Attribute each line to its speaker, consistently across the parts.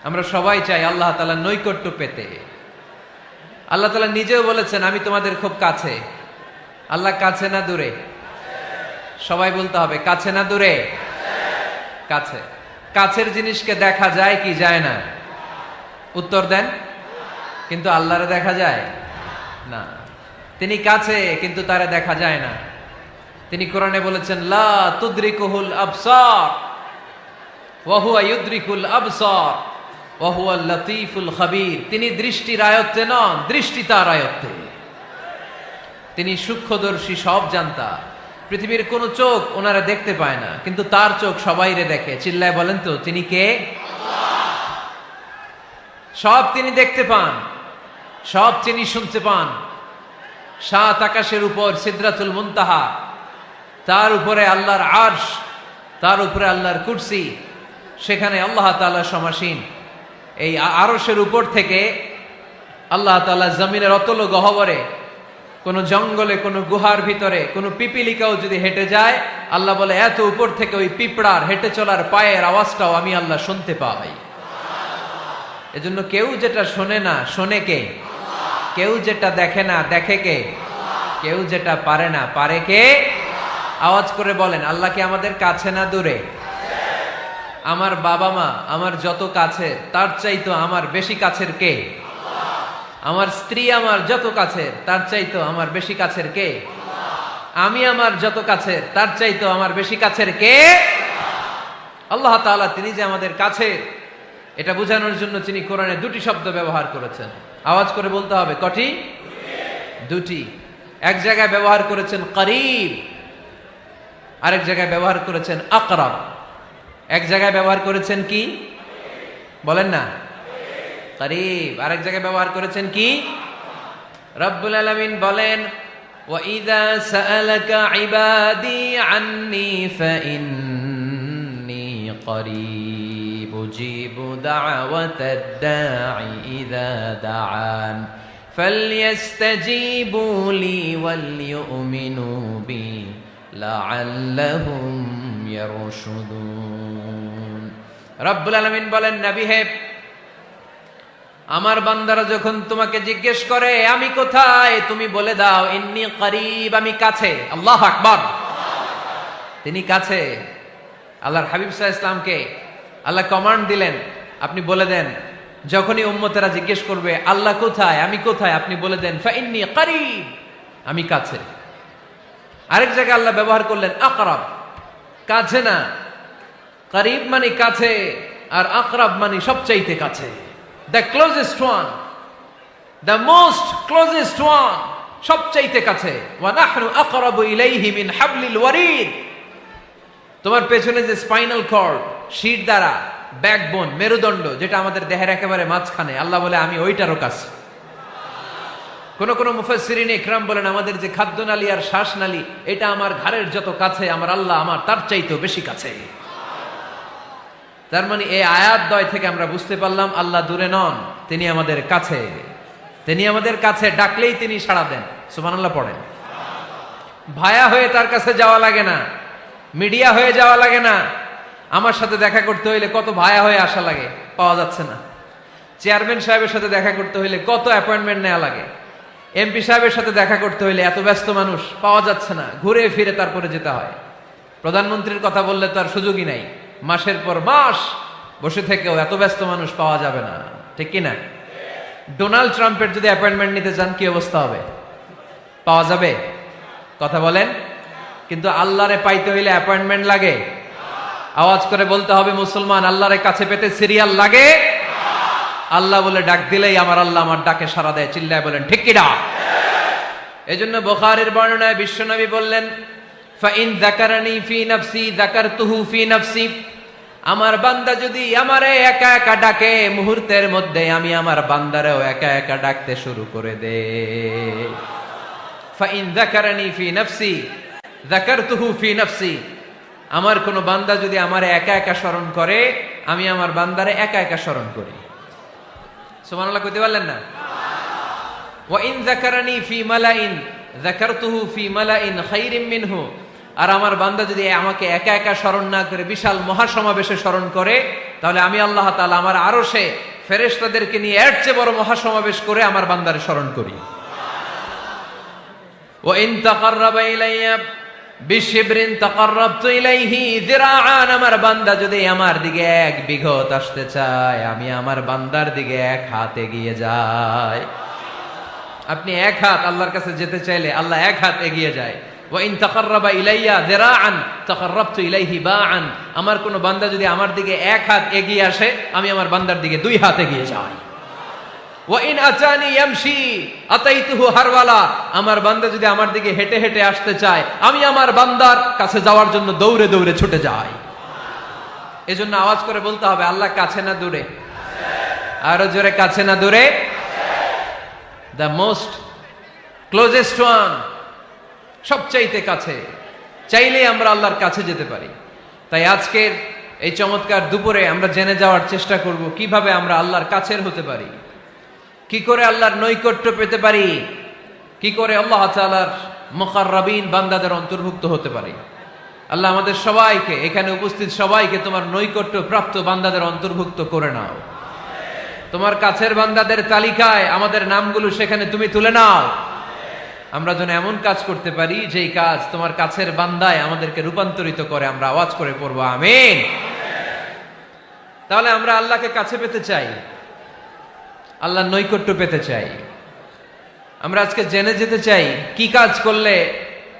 Speaker 1: আমরা সবাই চাই আল্লাহ তাআলার নৈকট্য পেতে। আল্লাহ তাআলা নিজেও বলেছেন আমি তোমাদের খুব কাছে। আল্লাহ কাছে না দূরে? সবাই বলতে হবে কাছে না দূরে? কাছে। কাছের জিনিসকে দেখা যায় কি যায় না? উত্তর দেন। কিন্তু আল্লাহরে দেখা যায় না। তিনি কাছে কিন্তু তারে দেখা যায় না। তিনি কোরআনে বলেছেন লা তুদরিকুহুল আবসার ওয়া হুয়া ইউদরিকুল আবসার ওয়া হুয়াল লাতীফুল খাবীর। তিনি দৃষ্টির আয়ত্তে নন, দৃষ্টি তার আয়ত্তে। তিনি সূক্ষ্মদর্শী, সব জানতা। পৃথিবীর কোন চোখ ওনারা দেখতে পায় না, কিন্তু তার চোখ সবাইরে দেখে। চিল্লায় বলেন তো তিনি কে? সব তিনি দেখতে পান, সব তিনি শুনতে পান। সাত আকাশের উপর সিদরাতুল মুনতাহা, তার উপরে আল্লাহর আরশ, তার উপরে আল্লাহর কুরসি, সেখানে আল্লাহ তাআলা সমাসীন। এই আরশের উপর থেকে আল্লাহ তাআলা জমিনের অতল গহ্বরে, কোন জঙ্গলে, কোন গুহার ভিতরে কোন পিপিলিকাও যদি হেঁটে যায়, আল্লাহ বলে এত উপর থেকে ওই পিঁপড়ার হেঁটে চলার পায়ের আওয়াজটাও আমি আল্লাহ শুনতে পাই। এজন্য কেউ যেটা শোনে না শোনে কে? কেউ যেটা দেখে না দেখে কে? কেউ যেটা পারে না পারে কে? আওয়াজ করে বলেন আল্লাহ কি আমাদের কাছে না দূরে? আমার বাবা মা আমার যত কাছের, তার চাইতো আমার বেশি কাছের কে? আমার স্ত্রী আমার যত কাছের, তার চাইতো আমার বেশি কাছের কে? আমি আমার যত কাছের, তার চাইতো আমার বেশি কাছের কে? আল্লাহ তাআলা। তিনি যে আমাদের কাছে, এটা বোঝানোর জন্য তিনি কোরআনে দুটি শব্দ ব্যবহার করেছেন। আওয়াজ করে বলতে হবে কটি? দুটি। এক জায়গায় ব্যবহার করেছেন করিব, আরেক জায়গায় ব্যবহার করেছেন আকরাব। এক জায়গায় ব্যবহার করেছেন কি বলেন না? করিব। আরেক জায়গায় ব্যবহার করেছেন কি? রব্বুল আলামিন বলেন ওয়া ইযা সাআলাকা ইবাদি আন্নী ফাইন্নী করিব উজিবু দাওয়াতাদ দাঈ ইযা দাআন ফালইস্তাজিবু লি ওয়াল ইউমিনু বি লাআল্লাহুম ইয়ারশুদুন। রব্বুল আলামিন বলেন নবী হে, আমার বান্দারা যখন তোমাকে জিজ্ঞেস করে আমি কোথায়, তুমি বলে দাও ইন্নী করিব, আমি কাছে। আল্লাহু আকবার। তিনি কাছে। আল্লাহর হাবিব সাল্লাল্লাহু আলাইহি ওয়াসাল্লামকে আল্লাহ কমান্ড দিলেন, আপনি বলে দেন যখনই উম্মতেরা জিজ্ঞেস করবে আল্লাহ কোথায়, আমি কোথায়, আপনি বলে দেন ফাইন্নী করিব, আমি কাছে। আরেক জায়গায় আল্লাহ ব্যবহার করলেন আকরাব, কাছে না। করিব মানে কাছে, আর আকরাব মানে সবচাইতে কাছে। The closest one, the most closest one, সবচাইতে কাছে। ওয়া নাহনু আকরাবু ইলাইহি মিন হাবলিল ওয়ারিদ। তোমার পেছনে যে স্পাইনাল কর্ড, শির দ্বারা, ব্যাকবোন, মেরুদণ্ড, যেটা আমাদের দেহের একেবারে মাঝখানে, আল্লাহ বলে আমি ওইটারও কাছে। কোন কোন মুফাসসিরিন ইকরাম বলেন আমাদের যে খাদ্যনালী আর শ্বাসনালী, এটা আমার ঘাড়ের যত কাছে, আমার আল্লাহ আমার তার চাইতেও বেশি কাছে। তার মানে এই আয়াত দ্বয় থেকে আমরা বুঝতে পারলাম আল্লাহ দূরে নন, তিনি আমাদের কাছে। তিনি আমাদের কাছে, ডাকলেই তিনি সাড়া দেন। সুবহানাল্লাহ পড়েন। ভায়া হয়ে তার কাছে যাওয়া লাগে না, মিডিয়া হয়ে যাওয়া লাগে না। আমার সাথে দেখা করতে হইলে কত ভায়া হয়ে আসা লাগে, পাওয়া যাচ্ছে না। চেয়ারম্যান সাহেবের সাথে দেখা করতে হইলে কত অ্যাপয়েন্টমেন্ট নেওয়া লাগে। এমপি সাহেবের সাথে দেখা করতে হইলে এত ব্যস্ত মানুষ, পাওয়া যাচ্ছে না, ঘুরে ফিরে তারপরে যেতে হয়। প্রধানমন্ত্রীর কথা বললে তো আর সুযোগই নাই, মাসের পর মাস বসে থেকেও এত ব্যস্ত মানুষ পাওয়া যাবে না, ঠিক কিনা? ডোনাল্ড ট্রাম্পের যদি অ্যাপয়েন্টমেন্ট নিতে চান কি অবস্থা হবে? পাওয়া যাবে? কথা বলেন। কিন্তু আল্লাহরে পাইতে হইলে অ্যাপয়েন্টমেন্ট লাগে। আওয়াজ করে বলতে হবে মুসলমান, আল্লাহরে কাছে পেতে সিরিয়াল লাগে। আল্লাহ বলে ডাক দিলেই আমার আল্লাহ আমার ডাকে সাড়া দেয়। চিল্লায় বলেন ঠিক কিনা? এজন্য বুখারীর বর্ণনায় বিশ্বনবী বললেন ফাইন যাকারানি ফি নাফসি যাকারতুহু ফি নাফসি। আমার বান্দা যদি আমারে একা একা ডাকে, মুহূর্তের মধ্যে আমি আমার বান্দারেও একা একা ডাকতে শুরু করে দেই। ফাইন যাকারানি ফি নাফসি যাকারতুহু ফি নাফসি। আমার কোন বান্দা যদি আমারে একা একা স্মরণ করে, আমি আমার বান্দারে একা একা স্মরণ করি। সুবহানাল্লাহ কইতে পারলেন না? ওয়া ইন যাকারানি ফি মালাইন যাকারতুহু ফি মালাইন খায়রিম মিনহু। আর আমার বান্দা যদি আমাকে একা একা স্মরণ না করে বিশাল মহাসমাবেশে স্মরণ করে, তাহলে আমি আল্লাহ তাআলা আমার আরশে ফেরেশতাদেরকে নিয়ে এর চেয়ে বড় মহাসমাবেশ করে আমার বান্দারে স্মরণ করি। ওয়া ইন তাকাররাবা ইলাইয়া বিশিবরিন তাকাররাবতু ইলাইহি যিরাআন, আমার বান্দা যদি আমার দিকে 1 বিঘত আসতে চায়, আমি আমার বান্দার দিকে 1 হাত এগিয়ে যাই। আপনি 1 হাত আল্লাহর কাছে যেতে চাইলে আল্লাহ 1 হাত এগিয়ে যায়। ওয়া ইন তাকাররাবা ইলাইয়া যিরাআন তাকাররাবতু ইলাইহি বাআন, আমার কোন বান্দা যদি আমার দিকে 1 হাত এগিয়ে আসে, আমি আমার বান্দার দিকে 2 হাত এগিয়ে যাই। ওয়া ইন আতানি ইয়ামশি আতাইতুহু হারওয়ালা, আমার বান্দা যদি আমার দিকে হেঁটে হেঁটে আসতে চায়, আমি আমার বান্দার কাছে যাওয়ার জন্য দৌড়ে দৌড়ে ছুটে যাই। এজন্য আওয়াজ করে বলতে হবে, আল্লাহ কাছে না দূরে? আরো জোরে, কাছে না দূরে? দ্য মোস্ট ক্লোজেস্ট ওয়ান, সবচাইতে কাছে। চাইলেই আমরা আল্লাহর কাছে যেতে পারি। তাই আজকের এই চমৎকার দুপুরে আমরা জেনে যাওয়ার চেষ্টা করব কিভাবে আমরা আল্লাহর কাছের হতে পারি, কি করে আল্লাহর নৈকট্য পেতে পারি, কি করে আল্লাহ তাআলার মুকাররাবিন বান্দাদের অন্তর্ভুক্ত হতে পারি। আল্লাহ আমাদের সবাইকে, এখানে উপস্থিত সবাইকে তোমার নৈকট্য প্রাপ্ত বান্দাদের অন্তর্ভুক্ত করে নাও। তোমার কাছের বান্দাদের তালিকায় আমাদের নামগুলো সেখানে তুমি তুলে নাও। আমরা যেন এমন কাজ করতে পারি যেই কাজ তোমার কাছের বান্দায় আমাদেরকে রূপান্তরিত করে। আমরা আওয়াজ করে পড়বো আমিন। তাহলে আমরা আল্লাহকে কাছে পেতে চাই, আল্লাহর নৈকট্য পেতে চাই। আমরা আজকে জেনে যেতে চাই কি কাজ করলে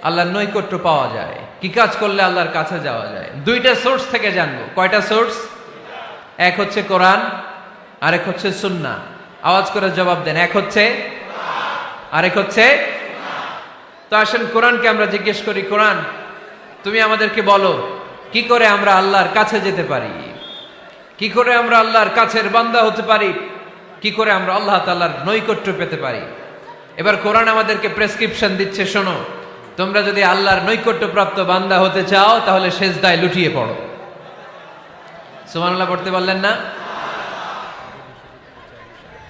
Speaker 1: আল্লাহর নৈকট্য পাওয়া যায়, কি কাজ করলে আল্লাহর কাছে যাওয়া যায়। 2টা সোর্স থেকে জানবো। কয়টা সোর্স? এক হচ্ছে কোরআন, আরেক হচ্ছে সুন্নাহ। আওয়াজ করে জবাব দেন, এক হচ্ছে, আরেক হচ্ছে। তো আসেন কোরআনকে আমরা জিজ্ঞেস করি, কোরআন তুমি আমাদেরকে বলো কি করে আমরা আল্লাহর কাছে যেতে পারি, কি করে আমরা আল্লাহর কাছের বান্দা হতে পারি, কি করে আমরা আল্লাহ তাআলার নৈকট্য পেতে পারি। এবার কোরআন আমাদেরকে প্রেসক্রিপশন দিচ্ছে, শোনো, তোমরা যদি আল্লাহর নৈকট্য প্রাপ্ত বান্দা হতে চাও তাহলে সেজদায় লুটিয়ে পড়ো। সুবহানাল্লাহ পড়তে পারলেন না?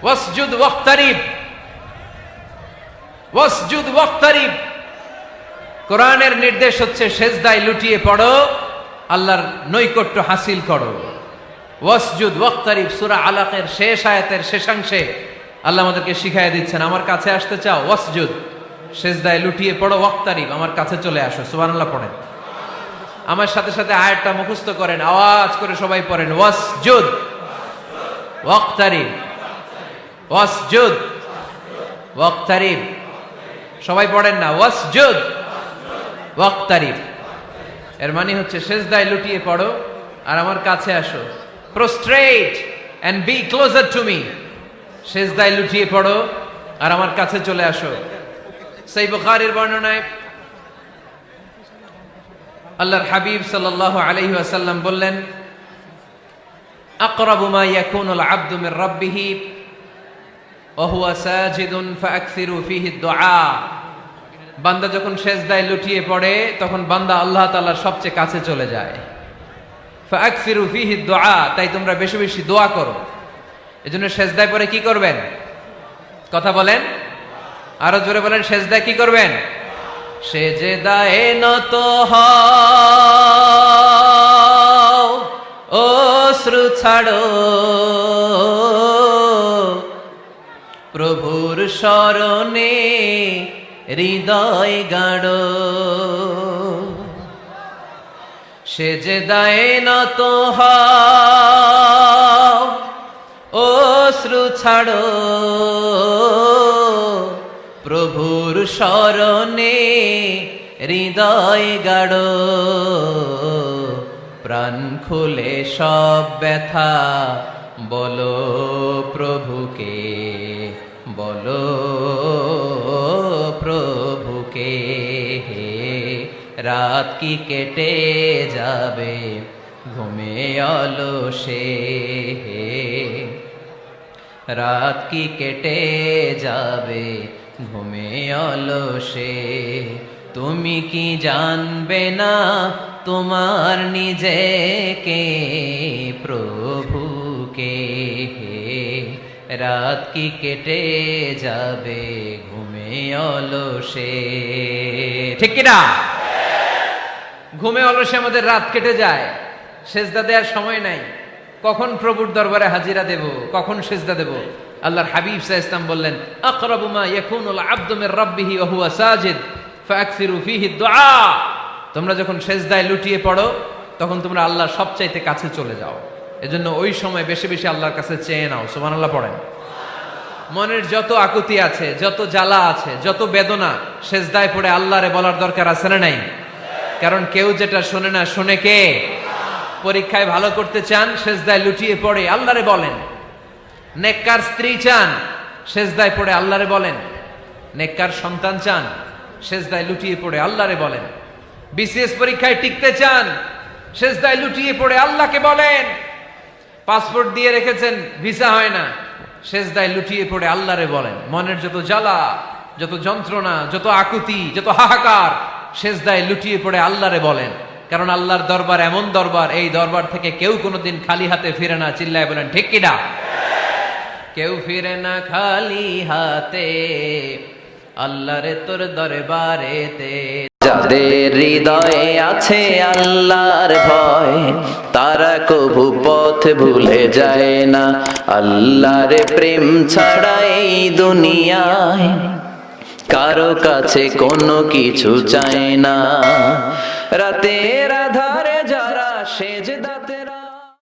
Speaker 1: ওয়াসজুদ ওয়াক্তারিব, ওয়াসজুদ ওয়াক্তারিব। কোরআনের নির্দেশ হচ্ছে সেজদায় লুটিয়ে পড়ো, আল্লাহর নৈকট্য হাসিল করো। ওয়াসজুদ ওয়াক্তারিব, সূরা আলাকের শেষ আয়াতের শেষাংশে আল্লাহ আমাদেরকে শিখাইয়া দিচ্ছেন, আমার কাছে আসতে চাও, ওয়াসজুদ, সেজদায় লুটিয়ে পড়ো, ওয়াক্তারিব, আমার কাছে চলে আসো। সুবহানাল্লাহ পড়েন। আমার সাথে সাথে আয়াতটা মুখস্থ করেন, আওয়াজ করে সবাই পড়েন, ওয়াসজুদ ওয়াক্তারিব, ওয়াসজুদ ওয়াক্তারিব। সবাই পড়েন না, ওয়াসজুদ ওয়াক্তারিব। এর মানে হচ্ছে সেজদায় লুটিয়ে পড়ো আর আমার কাছে আসো। prostrate and be closer to me, সেজদায় লুটিয়ে পড়ো আর আমার কাছে চলে আসো। সহিহ বুখারীর বর্ণনায় আল্লাহর হাবিব সাল্লাল্লাহু আলাইহি ওয়াসাল্লাম বললেন, আকরাবু মা ইয়াকুনুল আবদু মির রাব্বিহি ওয়া হুয়া সাজিদুন ফাআকসিরু ফীহি দুআ। বান্দা যখন সেজদায় লুটিয়ে পড়ে তখন বান্দা আল্লাহ তাআলার সবচেয়ে কাছে চলে যায়। ফাআকসিরু ফীহি দুআ, তাই তোমরা বেশি বেশি দোয়া করো। এজন্য সেজদায় পড়ে কি করবেন? কথা বলেন, আরো জোরে বলেন, সেজদায় কি করবেন? সেজদায়ে নত হও, অশ্রু ছাড়ো, প্রভুর শরণে হৃদয় গাড়ো। সেজদায়ে নত হও, অশ্রু ছাড়ো, প্রভুর শরণে হৃদয় গাড়ো। প্রাণ খুলে সব ব্যথা বলো প্রভুকে, বলো প্রভুকে। রাত কি কেটে যাবে ঘুমে অলসে, রাত কি কেটে যাবে ঘুমে অলসে। তুমি কি জানবে না তোমার নিজেকে প্রভুকে, রাত কি কেটে যাবে ঘুমে অলসে। ঠিক কিনা? ঘুমে অলসে আমাদের রাত কেটে যায়, সেজদা দেওয়ার সময় নাই। কখন প্রভুর দরবারে হাজিরা দেব, কখন সেজদা দেব? আল্লাহর হাবিব সাল্লাল্লাহু আলাইহি ওয়াসাল্লাম বললেন, আকরাবু মা ইয়াকুনুল আবদু মির রাব্বিহি ওয়া হুয়া সাজিদ ফাকসিরু ফীহি দুআ। তোমরা যখন সেজদায় লুটিয়ে পড়ো তখন তোমরা আল্লাহর সবচাইতে কাছে চলে যাও। এজন্য ওই সময় বেশি বেশি আল্লাহর কাছে চেয়ে নাও। সুবহানাল্লাহ পড়েন। মনের যত আকুতি আছে, যত জ্বালা আছে, যত বেদনা, সেজদায় পড়ে আল্লাহরে বলার দরকার আছে না নাই? কারণ কেউ যেটা শোনে না, শোনে কে? পরীক্ষায় ভালো করতে চান, সেজদায় লুটিয়ে পড়ে আল্লাহরে বলেন। নেককার স্ত্রী চান, সেজদায় পড়ে আল্লাহরে বলেন। নেককার সন্তান চান, সেজদায় লুটিয়ে পড়ে আল্লাহরে বলেন। বিসিএস পরীক্ষায় টিকতে চান, সেজদায় লুটিয়ে পড়ে আল্লাহকে বলেন। পাসপোর্ট দিয়ে রেখেছেন, ভিসা হয় না, সেজদায় লুটিয়ে পড়ে আল্লাহরে বলেন। মনের যত জ্বালা, যত যন্ত্রণা, যত আকুতি, যত হাহাকার, সেজদায় লুটিয়ে পড়ে আল্লাহরে বলেন। কারণ আল্লাহর দরবার এমন দরবার, এই দরবার থেকে কেউ কোনোদিন খালি হাতে ফিরে না। চিল্লায় বলেন ঠিক কিনা? কেউ ফিরে না খালি হাতে আল্লাহরে তোর দরবারেতে।
Speaker 2: যাদের হৃদয়ে আছে আল্লাহর ভয়, তারা কভু পথ ভুলে যায় না। আল্লাহর প্রেম ছাড়া এই দুনিয়ায় কারো কাছে কোনো কিছু চায় না। রাতের আধারে যারা সেজদা